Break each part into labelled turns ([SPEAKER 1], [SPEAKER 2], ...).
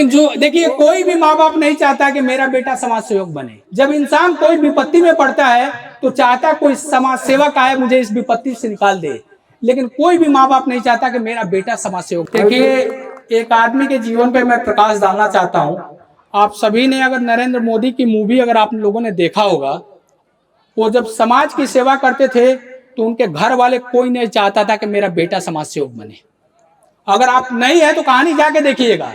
[SPEAKER 1] लेकिन जो देखिए, कोई भी माँ बाप नहीं चाहता कि मेरा बेटा समाज सेवक बने। जब इंसान कोई विपत्ति में पड़ता है तो चाहता कोई समाज सेवक आए, मुझे इस विपत्ति से निकाल दे। लेकिन कोई भी माँ बाप नहीं चाहता कि मेरा बेटा समाज सेवक। देखिए, एक आदमी के जीवन पे मैं प्रकाश डालना चाहता हूँ। आप सभी ने अगर नरेंद्र मोदी की मूवी अगर आप लोगों ने देखा होगा, वो जब समाज की सेवा करते थे तो उनके घर वाले कोई नहीं चाहता था कि मेरा बेटा समाज सेवक बने। अगर आप नहीं है तो कहानी जाके देखिएगा।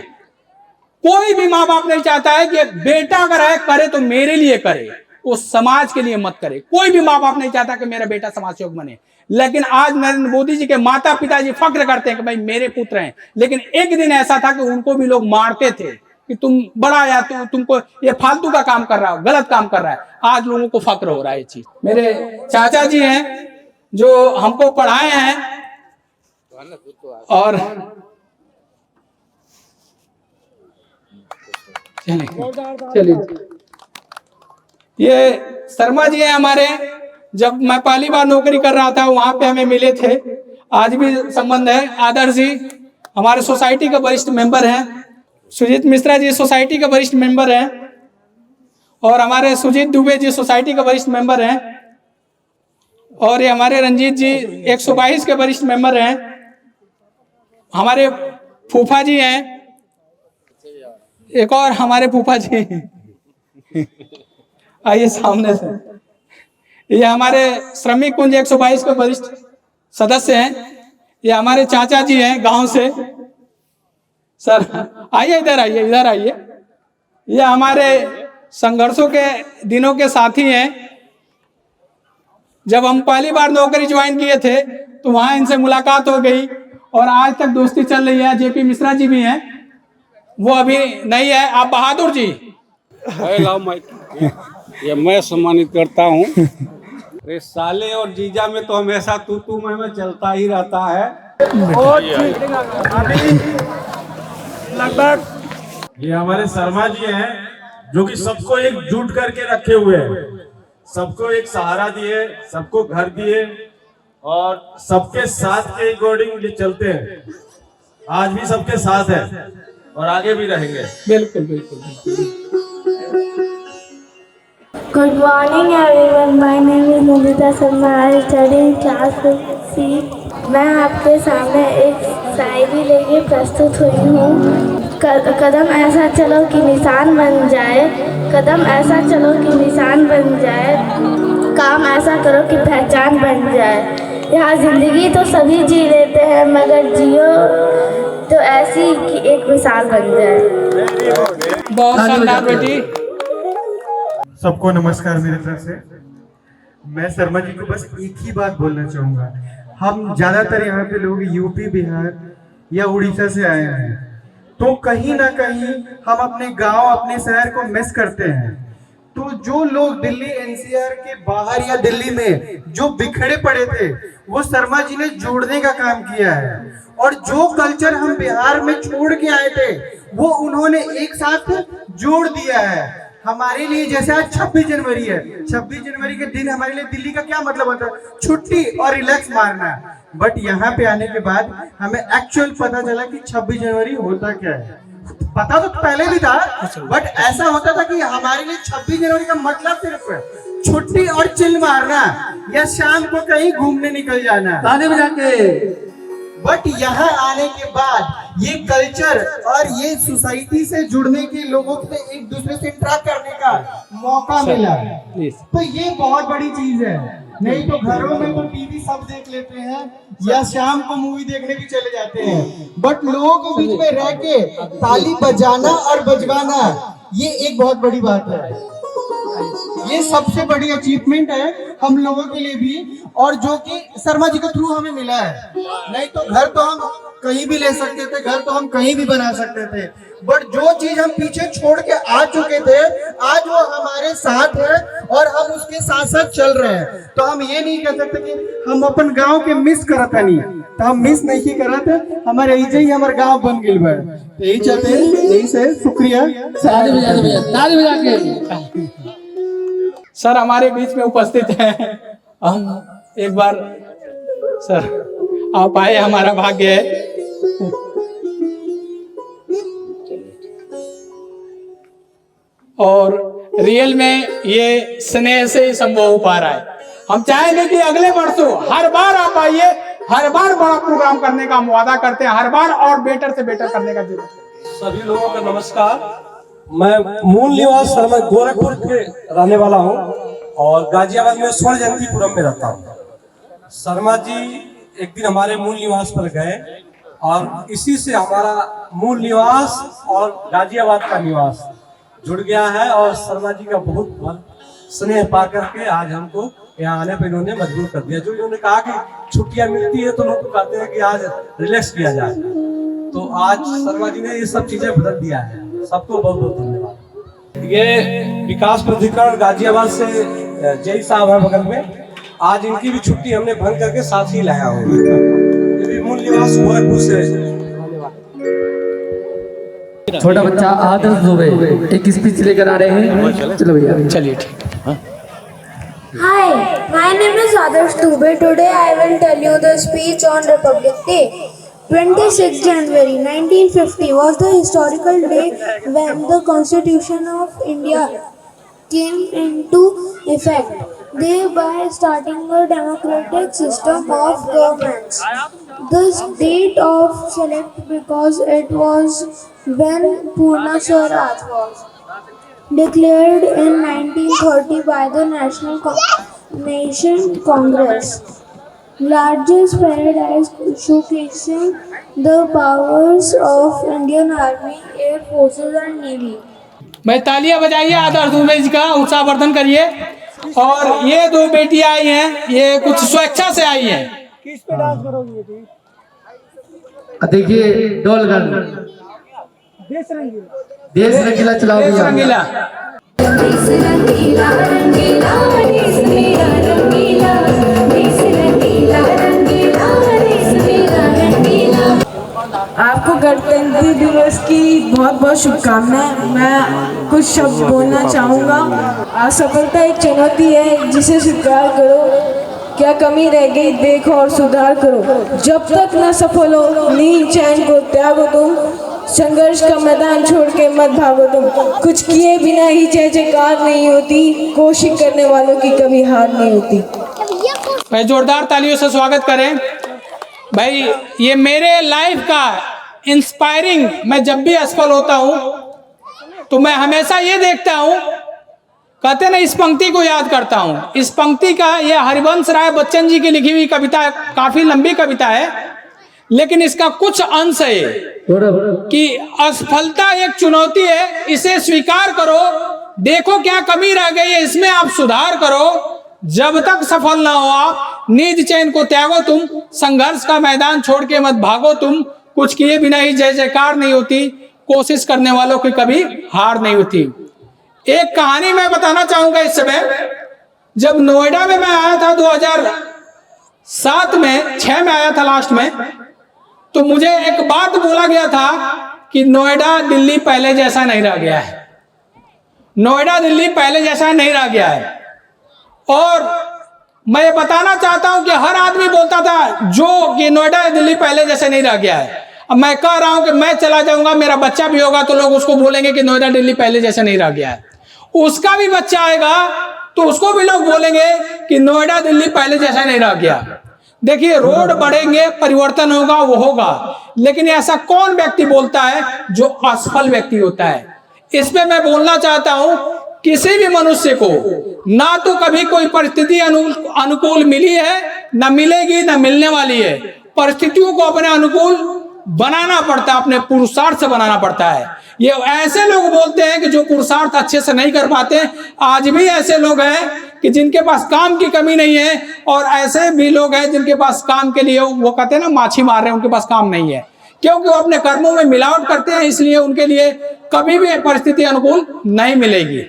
[SPEAKER 1] कोई भी माँ बाप नहीं चाहता है कि बेटा अगर है करे तो मेरे लिए करे, वो समाज के लिए मत करे। कोई भी माँ बाप नहीं चाहता कि मेरा बेटा समाज सेवक बने। लेकिन आज नरेंद्र मोदी जी के माता पिताजी फख्र करते हैं कि भाई मेरे पुत्र हैं। लेकिन एक दिन ऐसा था कि उनको भी लोग मारते थे कि तुम बड़ा या तुमको ये फालतू का काम कर रहा हो, गलत काम कर रहा है। आज लोगों को फख्र हो रहा है ये चीज। मेरे चाचा जी हैं जो हमको पढ़ाए हैं, और चलिए ये शर्मा जी हैं हमारे। जब मैं पहली बार नौकरी कर रहा था वहां पे हमें मिले थे, आज भी संबंध है। आदर्श जी हमारे सोसाइटी के वरिष्ठ मेंबर हैं। सुजीत मिश्रा जी सोसाइटी के वरिष्ठ मेंबर हैं, और हमारे सुजीत दुबे जी सोसाइटी के वरिष्ठ मेंबर हैं, और ये हमारे रंजीत जी 122 के वरिष्ठ मेंबर हैं। हमारे फूफा जी हैं, एक और हमारे फूफा जी आइए सामने से। ये हमारे श्रमिक कुंज 122 के वरिष्ठ सदस्य हैं। ये हमारे चाचा जी हैं गांव से। सर आइए, इधर आइए, इधर आइए। ये हमारे संघर्षों के दिनों के साथी हैं। जब हम पहली बार नौकरी ज्वाइन किए थे तो वहां इनसे मुलाकात हो गई और आज तक दोस्ती चल रही है। जेपी मिश्रा जी भी हैं, वो अभी नहीं है। आप बहादुर जी
[SPEAKER 2] ये मैं सम्मानित करता हूँ। अरे साले और जीजा में तो हमेशा तू मैं चलता ही रहता है। और लगभग ये हमारे शर्मा जी हैं जो कि सबको एकजुट करके रखे हुए हैं, सबको एक सहारा दिए, सबको घर दिए और सबके साथ के अकॉर्डिंग ये चलते हैं। आज भी सबके साथ है और आगे भी रहेंगे।
[SPEAKER 1] बिल्कुल बिल्कुल।
[SPEAKER 3] Good morning everyone. My name is Nandita Sharma. I study in class 6C. मैं आपके सामने एक शायरी लेके प्रस्तुत हुई हूँ। कदम ऐसा चलो कि निशान बन जाए, कदम ऐसा चलो कि निशान बन जाए, काम ऐसा करो कि पहचान बन जाए। यहाँ जिंदगी तो सभी जी लेते हैं, मगर जियो तो ऐसी कि एक मिसाल बन जाए।
[SPEAKER 1] बहुत शानदार बेटी।
[SPEAKER 4] सबको नमस्कार मेरी तरफ से। मैं शर्मा जी को बस एक ही बात बोलना चाहूँगा। हम ज़्यादातर यहाँ पे लोग यूपी, बिहार या उड़ीसा से आए हैं, तो कहीं ना कहीं हम अपने गांव, अपने शहर को मिस करते हैं। तो जो लोग दिल्ली एनसीआर के बाहर या दिल्ली में जो बिखरे पड़े थे, वो शर्मा जी ने जोड़ने का काम किया है। और जो कल्चर हम बिहार में छोड़ के आए थे, वो उन्होंने एक साथ जोड़ दिया है हमारे लिए। जैसे आज 26 जनवरी है, 26 जनवरी के दिन हमारे लिए दिल्ली का क्या मतलब होता है? छुट्टी और रिलैक्स मारना। बट यहाँ पे आने के बाद हमें एक्चुअल पता चला कि 26 जनवरी होता क्या है। पता तो पहले भी था, बट ऐसा होता था कि हमारे लिए 26 जनवरी का मतलब सिर्फ छुट्टी और चिल मारना या शाम को कहीं घूमने निकल जाना, ताने बजा के। बट यहाँ आने के बाद ये कल्चर और ये सोसाइटी से जुड़ने के लोगों से एक दूसरे से इंटरेक्ट करने का मौका मिला, तो ये बहुत बड़ी चीज है। नहीं तो घरों में तो टीवी सब देख लेते हैं या शाम को मूवी देखने भी चले जाते हैं, बट लोगों के बीच में रह के ताली बजाना और बजवाना ये एक बहुत बड़ी बात है। ये सबसे बड़ी अचीवमेंट है हम लोगों के लिए भी, और जो कि शर्मा जी के थ्रू हमें मिला है। नहीं तो घर तो हम कहीं भी ले सकते थे, घर तो हम कहीं भी बना सकते थे, बट जो चीज हम पीछे छोड़ के आ चुके थे, आज वो हमारे साथ है और हम उसके साथ साथ चल रहे हैं। तो हम ये नहीं कह सकते कि हम अपन गांव के मिस करत नहीं, तो हम मिस नहीं करत, हमारे ही हमारे गांव बन गई बा। तो यही चलते, यही से शुक्रिया।
[SPEAKER 1] सर हमारे बीच में उपस्थित हैं। हम एक बार सर आप आए, हमारा भाग्य है। और रियल में ये स्नेह से ही संभव हो पा रहा है। हम चाहेंगे कि अगले वर्षों हर बार आप आइए, हर बार बड़ा प्रोग्राम करने का हम वादा करते हैं, हर बार और बेटर से बेटर करने का जरूरत है।
[SPEAKER 5] सभी लोगों का नमस्कार। मैं मूल निवास शर्मा गोरखपुर के रहने वाला हूं और गाजियाबाद में स्वर्ण जयंतीपुरम में रहता हूं। शर्मा जी एक दिन हमारे मूल निवास पर गए और इसी से हमारा मूल निवास और गाजियाबाद का निवास जुड़ गया है और शर्मा जी का बहुत स्नेह पा करके आज हमको यहाँ आने पर इन्होंने मजबूर कर दिया। जो इन्होंने कहा कि छुट्टियां मिलती है तो लोग कहते हैं कि आज रिलैक्स किया जाए, तो आज शर्मा जी ने ये सब चीजें बदल दिया है। सबको बहुत बहुत धन्यवाद। ये विकास प्राधिकरण गाजियाबाद से जय साहब है बगल में, आज इनकी भी छुट्टी हमने भंग करके साथ ही लाया हूँ। ये भी मूल निवास गोरखपुर से।
[SPEAKER 6] छोटा बच्चा आदर्श दुबे एक स्पीच लेकर आ रहे हैं। चलो भैया,
[SPEAKER 1] चलिए ठीक।
[SPEAKER 3] Hi, my name is Adarsh Dubey. Today I will tell you the speech on Republic Day. 26 January 1950 was the historical day when the Constitution of India came into effect, thereby starting a democratic system of governance. This date of select because it was when Purna Swaraj was declared in 1930 by the Nation Congress, largest paradise showcasing the powers of Indian Army, Air Forces and Navy.
[SPEAKER 1] भाई तालियां बजाइए आदर्श दुबे जी का उत्साहवर्धन करिए। और ये दो बेटियां आई हैं, ये कुछ स्वेच्छा से आई हैं। किस पे डांस करोगी बेटी?
[SPEAKER 6] देखिए डोलगन
[SPEAKER 1] देश रंगीला,
[SPEAKER 6] देश रंगीला चलाओ
[SPEAKER 1] देश
[SPEAKER 6] भैया।
[SPEAKER 1] रंगीला।
[SPEAKER 7] देश रंगीला रंगीला देश मेरा रंगीला, देश रंगीला रंगीला देश मेरा रंगीला।
[SPEAKER 8] आपको गणतंत्र दिवस की बहुत बहुत शुभकामनाएं। मैं कुछ शब्द बोलना चाहूँगा। असफलता एक चुनौती है जिसे स्वीकार करो, क्या कमी रह गई देखो और सुधार करो। जब तक न सफल हो नींद चैन को त्यागो तुम, संघर्ष का मैदान छोड़ के मत भागो तुम। कुछ किए बिना ही जय जयकार नहीं होती, कोशिश करने वालों की कभी हार नहीं होती।
[SPEAKER 1] भाई जोरदार तालियों से स्वागत करें। भाई ये मेरे लाइफ का इंस्पायरिंग, मैं जब भी असफल होता हूँ तो मैं हमेशा ये देखता हूँ, कहते ना इस पंक्ति को याद करता हूँ। इस पंक्ति का ये हरिवंश राय बच्चन जी की लिखी हुई कविता, काफी लंबी कविता है, लेकिन इसका कुछ अंश है कि असफलता एक चुनौती है, इसे स्वीकार करो, देखो क्या कमी रह गई है, इसमें आप सुधार करो। जब तक सफल ना हो आप नींद चैन को त्यागो तुम, संघर्ष का मैदान छोड़ के मत भागो तुम। कुछ किए बिना ही जय जयकार नहीं होती, कोशिश करने वालों की कभी हार नहीं होती। एक कहानी मैं बताना चाहूंगा इस समय। जब नोएडा में मैं आया था 2007 में, 6 में आया था लास्ट में, तो मुझे एक बात बोला गया था कि नोएडा दिल्ली पहले जैसा नहीं रह गया है, नोएडा दिल्ली पहले जैसा नहीं रह गया है। और मैं ये बताना चाहता हूं कि हर आदमी बोलता था जो कि नोएडा दिल्ली पहले जैसे नहीं रह गया है। अब मैं कह रहा हूं कि मैं चला जाऊंगा, मेरा बच्चा भी होगा तो लोग उसको बोलेंगे कि नोएडा दिल्ली पहले जैसे नहीं रह गया है। उसका भी बच्चा आएगा तो उसको भी लोग बोलेंगे कि नोएडा दिल्ली पहले जैसा नहीं रह गया। देखिए रोड बढ़ेंगे, परिवर्तन होगा, वो होगा, लेकिन ऐसा कौन व्यक्ति बोलता है जो असफल व्यक्ति होता है। इस पे मैं बोलना चाहता हूं, किसी भी मनुष्य को ना तो कभी कोई परिस्थिति अनुकूल मिली है, ना मिलेगी, ना मिलने वाली है। परिस्थितियों को अपने अनुकूल बनाना पड़ता है, अपने पुरुषार्थ से बनाना पड़ता है। ये ऐसे लोग बोलते हैं कि जो पुरुषार्थ अच्छे से नहीं कर पाते, आज भी ऐसे लोग हैं कि जिनके पास काम की कमी नहीं है, और ऐसे भी लोग हैं जिनके पास काम के लिए वो कहते हैं ना माछी मार रहे हैं, उनके पास काम नहीं है, क्योंकि वो अपने कर्मों में मिलावट करते हैं, इसलिए उनके लिए कभी भी परिस्थिति अनुकूल नहीं मिलेगी।